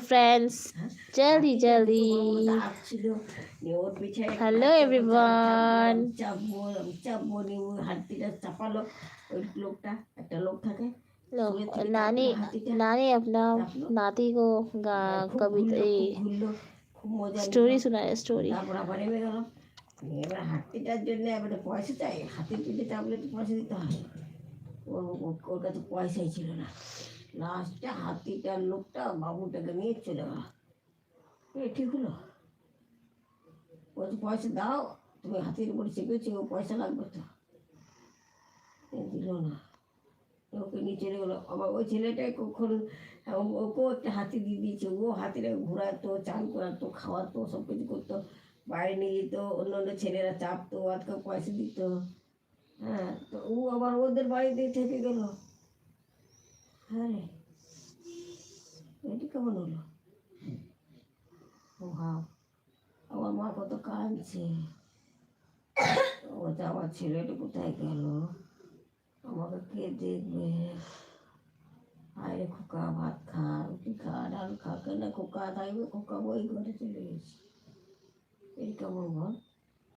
Friends जल्दी जल्दी hello everyone नानी नानी अपना नाती को कविता स्टोरी सुनाए स्टोरी এবার হাতিটার জন্য এবারে পয়সা চাই, হাতির পিঠে চাপলে তো পয়সা দিতে হয়। ওর কাছে পয়সাই ছিল না। লাস্টে হাতিটার লোকটা বাবুটাকে নিয়ে চলে গেল। ঠিক হলো, বলছে পয়সা দাও, তুমি হাতির উপরে চেপেছি, ও পয়সা লাগবে তো, দিল না, ওকে নিয়ে চলে গেলো। আবার ওই ছেলেটাই কখন ওকেও একটা হাতি দিয়ে দিয়েছে, ও হাতিটাকে ঘোরাতো, চান করাতো, খাওয়াতো, সব কিছু করতো, বাইরে নিয়ে যেত, অন্য অন্য ছেলেরা চাপতো, আজকে পয়সা দিত। হ্যাঁ, তো ও আবার ওদের বাড়িতেই থেকে গেল। হ্যাঁ রে, এটা কেমন হলো? ও ভাব, আমার মা কত কাঁদছে, ওটা আমার ছেলেটা কোথায় গেল, আমাকে কে দেখবে? আরে খোকা ভাত খা, রুটি খা, ডাল খা, কেন খোকা থাকবে? খোকা বই ঘরে চলে গেছে। এই কেমন বল?